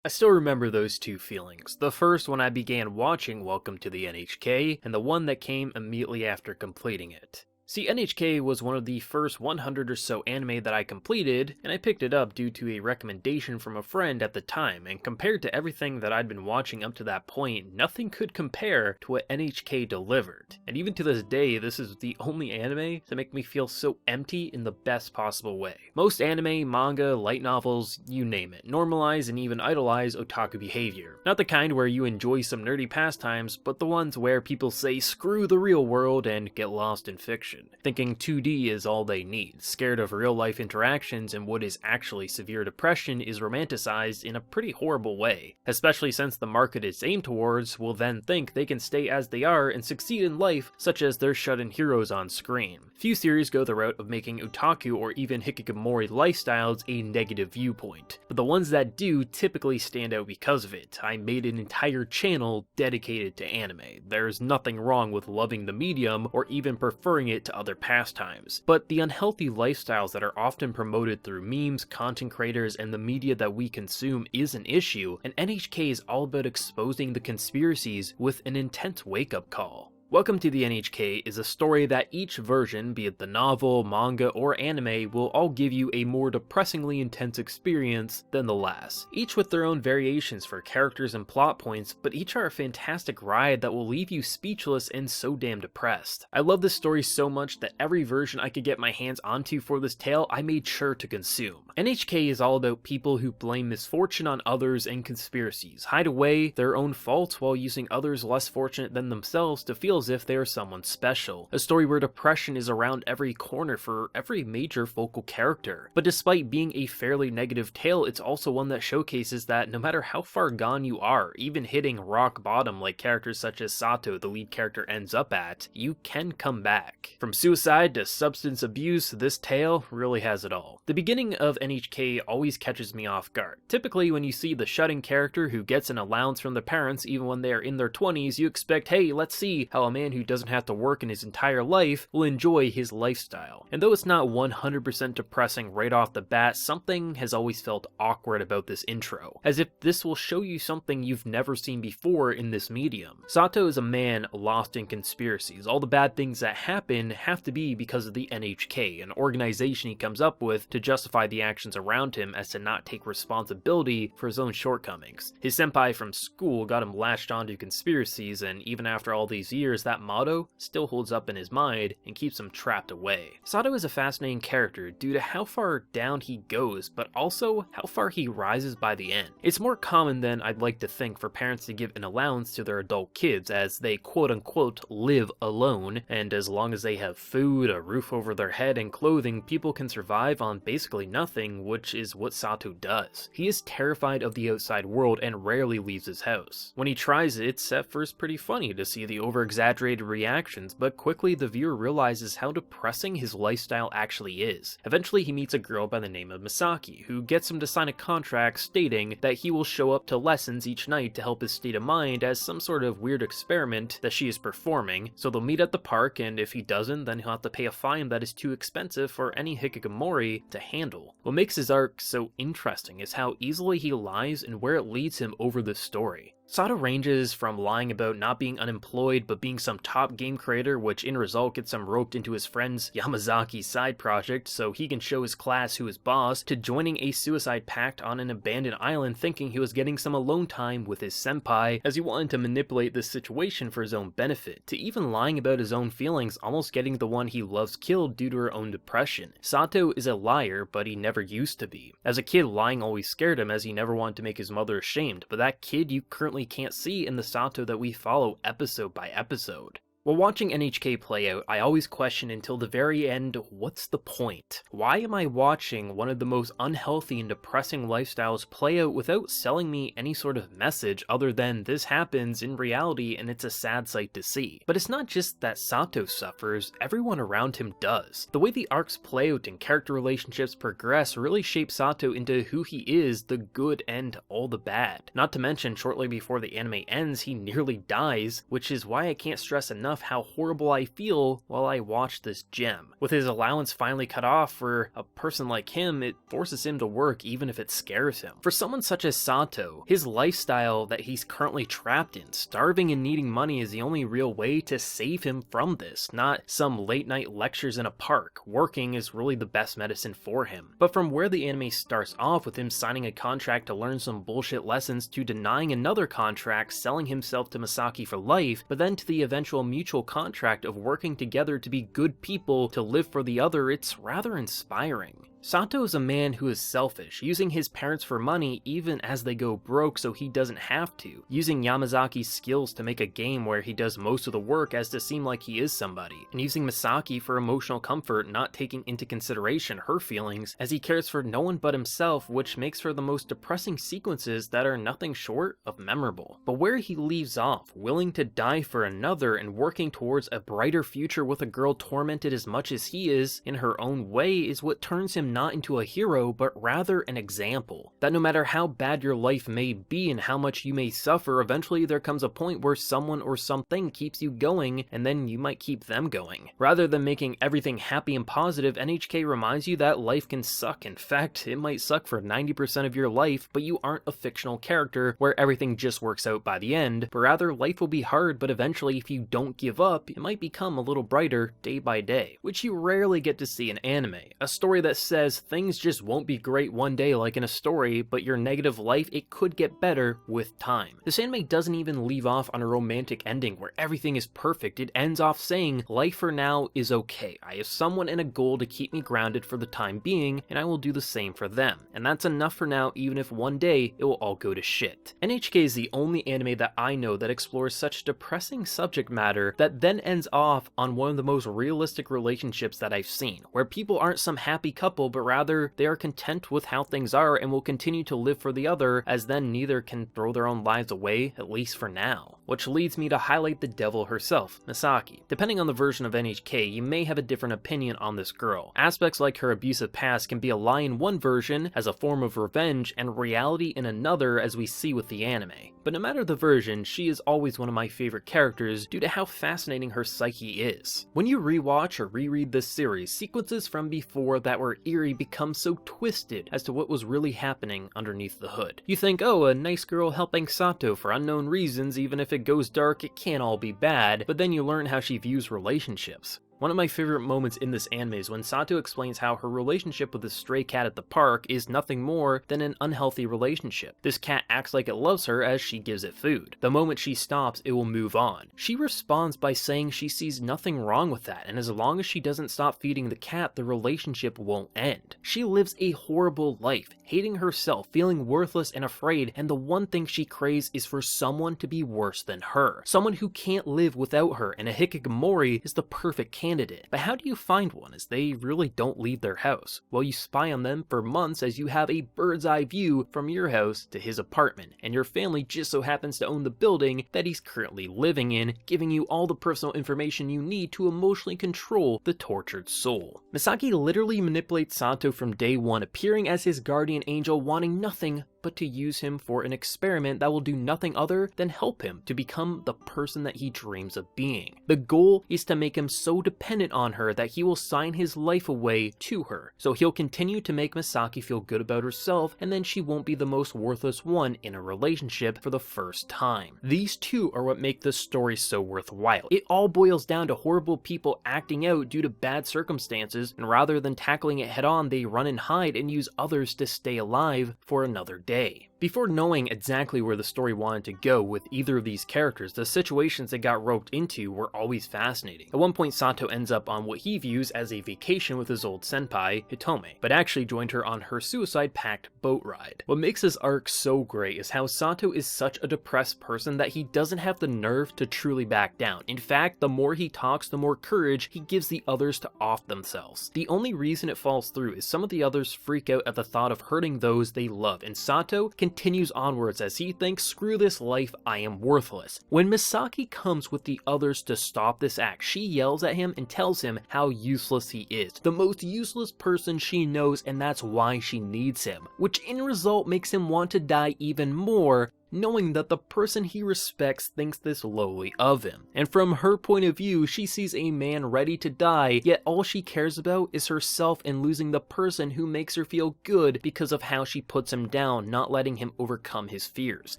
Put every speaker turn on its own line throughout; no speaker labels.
I still remember those two feelings. The first when I began watching Welcome to the N.H.K, and the one that came immediately after completing it. See, N.H.K was one of the first 100 or so anime that I completed, and I picked it up due to a recommendation from a friend at the time, and compared to everything that I'd been watching up to that point, nothing could compare to what N.H.K delivered. And even to this day, this is the only anime to make me feel so empty in the best possible way. Most anime, manga, light novels, you name it, normalize and even idolize otaku behavior. Not the kind where you enjoy some nerdy pastimes, but the ones where people say screw the real world and get lost in fiction, thinking 2D is all they need, scared of real-life interactions, and what is actually severe depression is romanticized in a pretty horrible way, especially since the market it's aimed towards will then think they can stay as they are and succeed in life, such as their shut-in heroes on screen. Few series go the route of making otaku or even hikikomori lifestyles a negative viewpoint, but the ones that do typically stand out because of it. I made an entire channel dedicated to anime. There's nothing wrong with loving the medium or even preferring it to other pastimes, but the unhealthy lifestyles that are often promoted through memes, content creators, and the media that we consume is an issue, and N.H.K is all about exposing the conspiracies with an intense wake-up call. Welcome to the N.H.K is a story that each version, be it the novel, manga, or anime, will all give you a more depressingly intense experience than the last. Each with their own variations for characters and plot points, but each are a fantastic ride that will leave you speechless and so damn depressed. I love this story so much that every version I could get my hands onto for this tale, I made sure to consume. N.H.K is all about people who blame misfortune on others and conspiracies, hide away their own faults while using others less fortunate than themselves to feel as if they are someone special. A story where depression is around every corner for every major focal character. But despite being a fairly negative tale, it's also one that showcases that no matter how far gone you are, even hitting rock bottom like characters such as Sato, the lead character, ends up at, you can come back. From suicide to substance abuse, this tale really has it all. The beginning of N.H.K always catches me off guard. Typically when you see the shut-in character who gets an allowance from their parents even when they are in their 20s, you expect, hey, let's see how a man who doesn't have to work in his entire life will enjoy his lifestyle. And though it's not 100% depressing right off the bat, something has always felt awkward about this intro, as if this will show you something you've never seen before in this medium. Sato is a man lost in conspiracies. All the bad things that happen have to be because of the N.H.K, an organization he comes up with to justify the actions around him as to not take responsibility for his own shortcomings. His senpai from school got him latched onto conspiracies, and even after all these years, that motto still holds up in his mind and keeps him trapped away. Sato is a fascinating character due to how far down he goes, but also how far he rises by the end. It's more common than I'd like to think for parents to give an allowance to their adult kids as they quote-unquote live alone, and as long as they have food, a roof over their head, and clothing, people can survive on basically nothing, which is what Sato does. He is terrified of the outside world and rarely leaves his house. When he tries it, it's at first pretty funny to see the over-exaggerated reactions, but quickly the viewer realizes how depressing his lifestyle actually is. Eventually he meets a girl by the name of Misaki, who gets him to sign a contract stating that he will show up to lessons each night to help his state of mind as some sort of weird experiment that she is performing, so they'll meet at the park, and if he doesn't, then he'll have to pay a fine that is too expensive for any hikikomori to handle. What makes his arc so interesting is how easily he lies and where it leads him over the story. Sato ranges from lying about not being unemployed but being some top game creator, which in result gets him roped into his friend's Yamazaki side project so he can show his class who is boss, to joining a suicide pact on an abandoned island thinking he was getting some alone time with his senpai as he wanted to manipulate this situation for his own benefit, to even lying about his own feelings, almost getting the one he loves killed due to her own depression. Sato is a liar, but he never used to be. As a kid, lying always scared him as he never wanted to make his mother ashamed, but that kid you currently can't see in the Sato that we follow episode by episode. While watching N.H.K play out, I always question until the very end, what's the point? Why am I watching one of the most unhealthy and depressing lifestyles play out without selling me any sort of message other than this happens in reality and it's a sad sight to see? But it's not just that Sato suffers, everyone around him does. The way the arcs play out and character relationships progress really shape Sato into who he is, the good and all the bad. Not to mention, shortly before the anime ends, he nearly dies, which is why I can't stress enough enough how horrible I feel while I watch this gem. With his allowance finally cut off, for a person like him, it forces him to work even if it scares him. For someone such as Sato, his lifestyle that he's currently trapped in, starving and needing money is the only real way to save him from this, not some late night lectures in a park. Working is really the best medicine for him. But from where the anime starts off with him signing a contract to learn some bullshit lessons, to denying another contract, selling himself to Misaki for life, but then to the eventual mutual contract of working together to be good people to live for the other, it's rather inspiring. Sato is a man who is selfish, using his parents for money even as they go broke so he doesn't have to, using Yamazaki's skills to make a game where he does most of the work as to seem like he is somebody, and using Misaki for emotional comfort, not taking into consideration her feelings as he cares for no one but himself, which makes for the most depressing sequences that are nothing short of memorable. But where he leaves off, willing to die for another and working towards a brighter future with a girl tormented as much as he is in her own way, is what turns him not into a hero, but rather an example. That no matter how bad your life may be and how much you may suffer, eventually there comes a point where someone or something keeps you going, and then you might keep them going. Rather than making everything happy and positive, N.H.K reminds you that life can suck. In fact, it might suck for 90% of your life, but you aren't a fictional character where everything just works out by the end, but rather life will be hard, but eventually if you don't give up, it might become a little brighter day by day, which you rarely get to see in anime. A story that says things just won't be great one day like in a story, but your negative life, it could get better with time. This anime doesn't even leave off on a romantic ending where everything is perfect. It ends off saying, life for now is okay. I have someone and a goal to keep me grounded for the time being, and I will do the same for them. And that's enough for now, even if one day it will all go to shit. N.H.K is the only anime that I know that explores such depressing subject matter that then ends off on one of the most realistic relationships that I've seen, where people aren't some happy couple, but rather they are content with how things are and will continue to live for the other, as then neither can throw their own lives away, at least for now. Which leads me to highlight the devil herself, Misaki. Depending on the version of N.H.K, you may have a different opinion on this girl. Aspects like her abusive past can be a lie in one version as a form of revenge, and reality in another, as we see with the anime. But no matter the version, she is always one of my favorite characters due to how fascinating her psyche is. When you rewatch or reread this series, sequences from before that were eerie become so twisted as to what was really happening underneath the hood. You think, oh, a nice girl helping Sato for unknown reasons, even if it goes dark, it can't all be bad, but then you learn how she views relationships. One of my favorite moments in this anime is when Sato explains how her relationship with the stray cat at the park is nothing more than an unhealthy relationship. This cat acts like it loves her as she gives it food. The moment she stops, it will move on. She responds by saying she sees nothing wrong with that, and as long as she doesn't stop feeding the cat, the relationship won't end. She lives a horrible life, hating herself, feeling worthless and afraid, and the one thing she craves is for someone to be worse than her. Someone who can't live without her, and a hikikomori is the perfect candidate. But how do you find one, as they really don't leave their house? Well, you spy on them for months as you have a bird's eye view from your house to his apartment, and your family just so happens to own the building that he's currently living in, giving you all the personal information you need to emotionally control the tortured soul. Misaki literally manipulates Sato from day one, appearing as his guardian angel, wanting nothing but to use him for an experiment that will do nothing other than help him to become the person that he dreams of being. The goal is to make him so dependent on her that he will sign his life away to her, so he'll continue to make Misaki feel good about herself, and then she won't be the most worthless one in a relationship for the first time. These two are what make this story so worthwhile. It all boils down to horrible people acting out due to bad circumstances, and rather than tackling it head on, they run and hide and use others to stay alive for another day. Before knowing exactly where the story wanted to go with either of these characters, the situations they got roped into were always fascinating. At one point, Sato ends up on what he views as a vacation with his old senpai, Hitomi, but actually joined her on her suicide-packed boat ride. What makes this arc so great is how Sato is such a depressed person that he doesn't have the nerve to truly back down. In fact, the more he talks, the more courage he gives the others to off themselves. The only reason it falls through is some of the others freak out at the thought of hurting those they love, and Sato continues onwards as he thinks, screw this life, I am worthless. When Misaki comes with the others to stop this act, she yells at him and tells him how useless he is, the most useless person she knows, and that's why she needs him, which in result makes him want to die even more, knowing that the person he respects thinks this lowly of him. And from her point of view, she sees a man ready to die, yet all she cares about is herself and losing the person who makes her feel good because of how she puts him down, not letting him overcome his fears.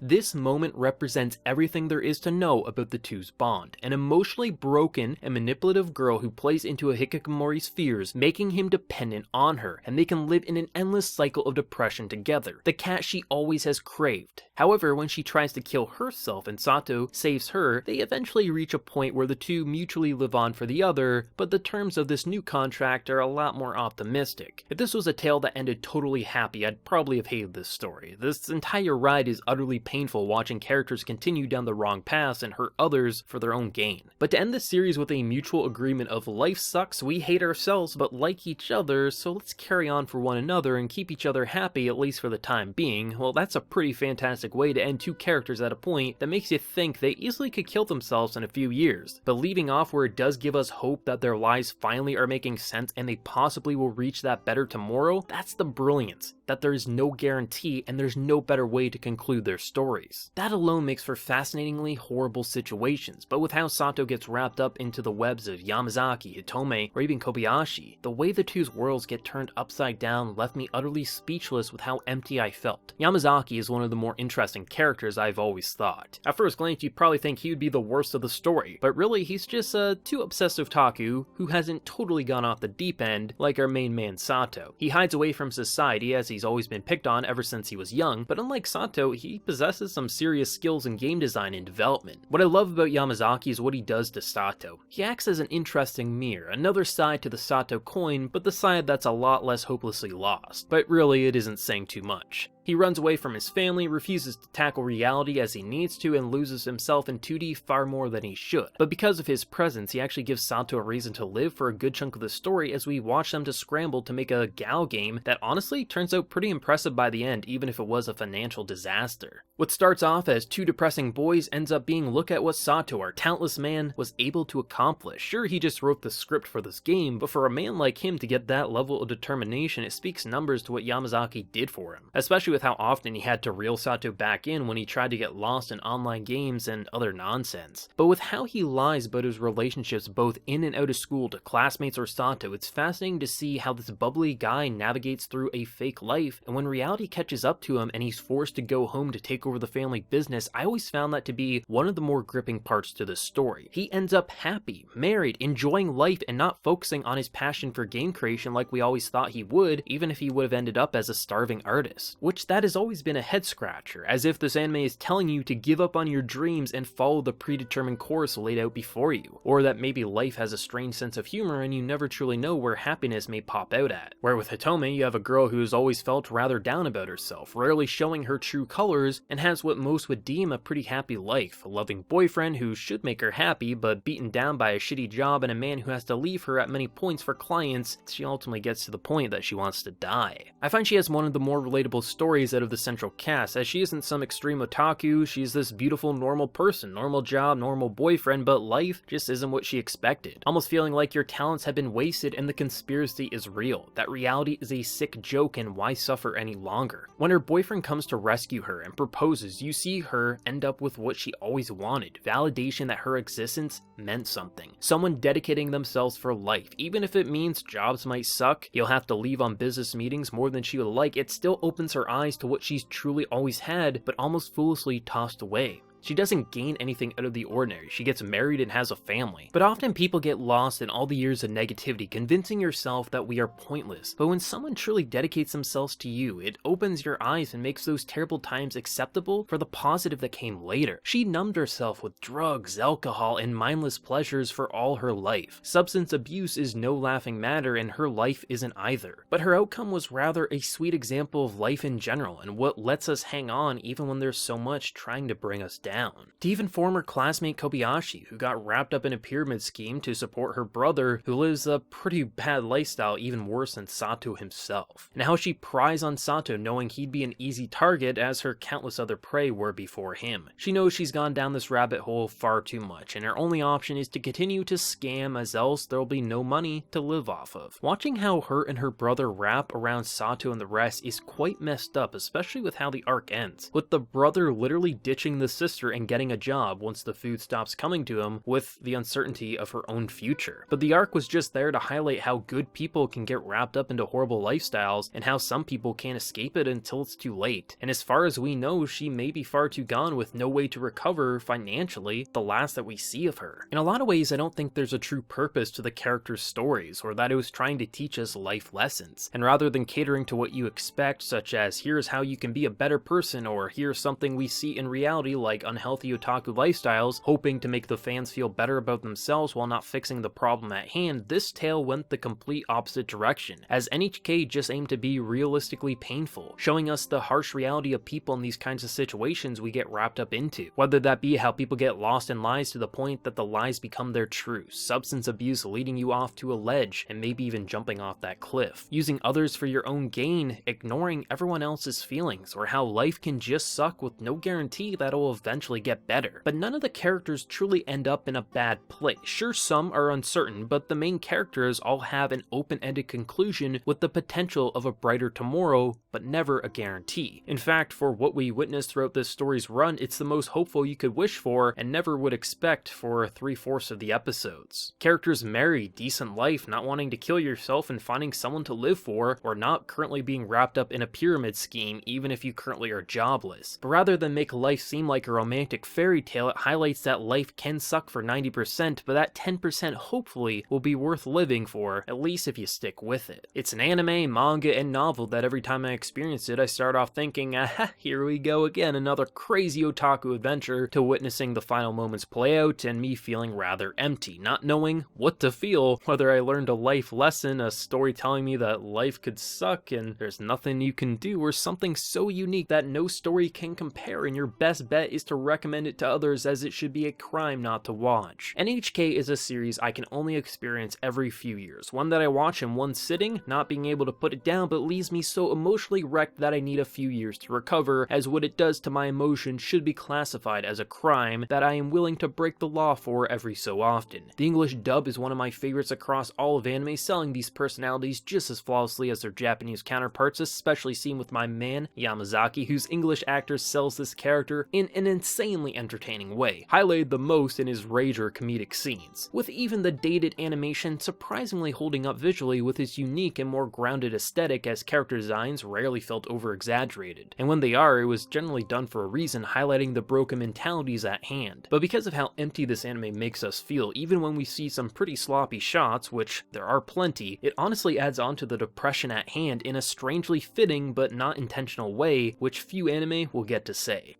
This moment represents everything there is to know about the two's bond. An emotionally broken and manipulative girl who plays into a Hikikomori's fears, making him dependent on her, and they can live in an endless cycle of depression together, the cat she always has craved. However, when she tries to kill herself and Sato saves her, they eventually reach a point where the two mutually live on for the other, but the terms of this new contract are a lot more optimistic. If this was a tale that ended totally happy, I'd probably have hated this story. This entire ride is utterly painful, watching characters continue down the wrong paths and hurt others for their own gain. But to end this series with a mutual agreement of life sucks, we hate ourselves but like each other, so let's carry on for one another and keep each other happy, at least for the time being, well, that's a pretty fantastic way to end two characters at a point that makes you think they easily could kill themselves in a few years. But leaving off where it does give us hope that their lives finally are making sense and they possibly will reach that better tomorrow, that's the brilliance. That there is no guarantee and there's no better way to conclude their stories. That alone makes for fascinatingly horrible situations, but with how Sato gets wrapped up into the webs of Yamazaki, Hitomi, or even Kobayashi, the way the two's worlds get turned upside down left me utterly speechless with how empty I felt. Yamazaki is one of the more interesting characters I've always thought. At first glance you'd probably think he would be the worst of the story, but really he's just a too obsessive taku who hasn't totally gone off the deep end like our main man Sato. He hides away from society as he's always been picked on ever since he was young, but unlike Sato, he possesses some serious skills in game design and development. What I love about Yamazaki is what he does to Sato. He acts as an interesting mirror, another side to the Sato coin, but the side that's a lot less hopelessly lost. But really, it isn't saying too much. He runs away from his family, refuses to tackle reality as he needs to, and loses himself in 2D far more than he should. But because of his presence, he actually gives Sato a reason to live for a good chunk of the story as we watch them to scramble to make a Gal game that honestly turns out pretty impressive by the end, even if it was a financial disaster. What starts off as two depressing boys ends up being look at what Sato, our talentless man, was able to accomplish. Sure, he just wrote the script for this game, but for a man like him to get that level of determination, it speaks numbers to what Yamazaki did for him, especially with how often he had to reel Sato back in when he tried to get lost in online games and other nonsense. But with how he lies about his relationships both in and out of school to classmates or Sato, it's fascinating to see how this bubbly guy navigates through a fake life, and when reality catches up to him and he's forced to go home to take over the family business, I always found that to be one of the more gripping parts to the story. He ends up happy, married, enjoying life, and not focusing on his passion for game creation like we always thought he would, even if he would have ended up as a starving artist. Which that has always been a head scratcher, as if this anime is telling you to give up on your dreams and follow the predetermined course laid out before you, or that maybe life has a strange sense of humor and you never truly know where happiness may pop out at. Where with Hitomi, you have a girl who has always felt rather down about herself, rarely showing her true colors, and has what most would deem a pretty happy life, a loving boyfriend who should make her happy, but beaten down by a shitty job and a man who has to leave her at many points for clients. She ultimately gets to the point that she wants to die. I find she has one of the more relatable stories out of the central cast, as she isn't some extreme otaku, she's this beautiful normal person, normal job, normal boyfriend, but life just isn't what she expected. Almost feeling like your talents have been wasted and the conspiracy is real, that reality is a sick joke and why suffer any longer. When her boyfriend comes to rescue her and proposes, you see her end up with what she always wanted, validation that her existence meant something. Someone dedicating themselves for life, even if it means jobs might suck, you'll have to leave on business meetings more than she would like, it still opens her eyes to what she's truly always had, but almost foolishly tossed away. She doesn't gain anything out of the ordinary, she gets married and has a family. But often people get lost in all the years of negativity, convincing yourself that we are pointless. But when someone truly dedicates themselves to you, it opens your eyes and makes those terrible times acceptable for the positive that came later. She numbed herself with drugs, alcohol, and mindless pleasures for all her life. Substance abuse is no laughing matter, and her life isn't either. But her outcome was rather a sweet example of life in general, and what lets us hang on even when there's so much trying to bring us down. down. To even former classmate Kobayashi, who got wrapped up in a pyramid scheme to support her brother, who lives a pretty bad lifestyle, even worse than Sato himself. And how she pries on Sato knowing he'd be an easy target as her countless other prey were before him. She knows she's gone down this rabbit hole far too much, and her only option is to continue to scam, as else there'll be no money to live off of. Watching how her and her brother wrap around Sato and the rest is quite messed up, especially with how the arc ends, with the brother literally ditching the sister and getting a job once the food stops coming to him, with the uncertainty of her own future. But the arc was just there to highlight how good people can get wrapped up into horrible lifestyles, and how some people can't escape it until it's too late. And as far as we know, she may be far too gone with no way to recover financially, the last that we see of her. In a lot of ways, I don't think there's a true purpose to the character's stories, or that it was trying to teach us life lessons. And rather than catering to what you expect, such as here's how you can be a better person, or here's something we see in reality like unhealthy otaku lifestyles, hoping to make the fans feel better about themselves while not fixing the problem at hand, this tale went the complete opposite direction, as N.H.K just aimed to be realistically painful, showing us the harsh reality of people in these kinds of situations we get wrapped up into, whether that be how people get lost in lies to the point that the lies become their truth, substance abuse leading you off to a ledge and maybe even jumping off that cliff, using others for your own gain, ignoring everyone else's feelings, or how life can just suck with no guarantee that it'll eventually get better. But none of the characters truly end up in a bad place. Sure, some are uncertain, but the main characters all have an open-ended conclusion with the potential of a brighter tomorrow, but never a guarantee. In fact, for what we witnessed throughout this story's run, it's the most hopeful you could wish for and never would expect for 3/4 of the episodes. Characters marry, decent life, not wanting to kill yourself and finding someone to live for, or not currently being wrapped up in a pyramid scheme even if you currently are jobless. But rather than make life seem like a romantic fairy tale, it highlights that life can suck for 90%, but that 10% hopefully will be worth living for, at least if you stick with it. It's an anime, manga, and novel that every time I experience it, I start off thinking, aha, here we go again, another crazy otaku adventure, to witnessing the final moments play out and me feeling rather empty, not knowing what to feel, whether I learned a life lesson, a story telling me that life could suck and there's nothing you can do, or something so unique that no story can compare, and your best bet is to recommend it to others, as it should be a crime not to watch. N.H.K is a series I can only experience every few years, one that I watch in one sitting, not being able to put it down, but leaves me so emotionally wrecked that I need a few years to recover, as what it does to my emotions should be classified as a crime that I am willing to break the law for every so often. The English dub is one of my favorites across all of anime, selling these personalities just as flawlessly as their Japanese counterparts, especially seen with my man Yamazaki, whose English actor sells this character in an insanely entertaining way, highlighted the most in his rage or comedic scenes, with even the dated animation surprisingly holding up visually with its unique and more grounded aesthetic, as character designs rarely felt over-exaggerated, and when they are, it was generally done for a reason, highlighting the broken mentalities at hand. But because of how empty this anime makes us feel, even when we see some pretty sloppy shots, which there are plenty, it honestly adds on to the depression at hand in a strangely fitting but not intentional way, which few anime will get to say.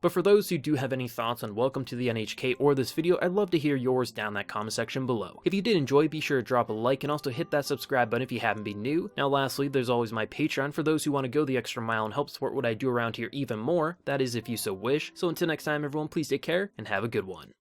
But for those who do have any thoughts on Welcome to the N.H.K or this video, I'd love to hear yours down in that comment section below. If you did enjoy, be sure to drop a like and also hit that subscribe button if you haven't been new. Now lastly, there's always my Patreon for those who want to go the extra mile and help support what I do around here even more, that is if you so wish. So until next time everyone, please take care and have a good one.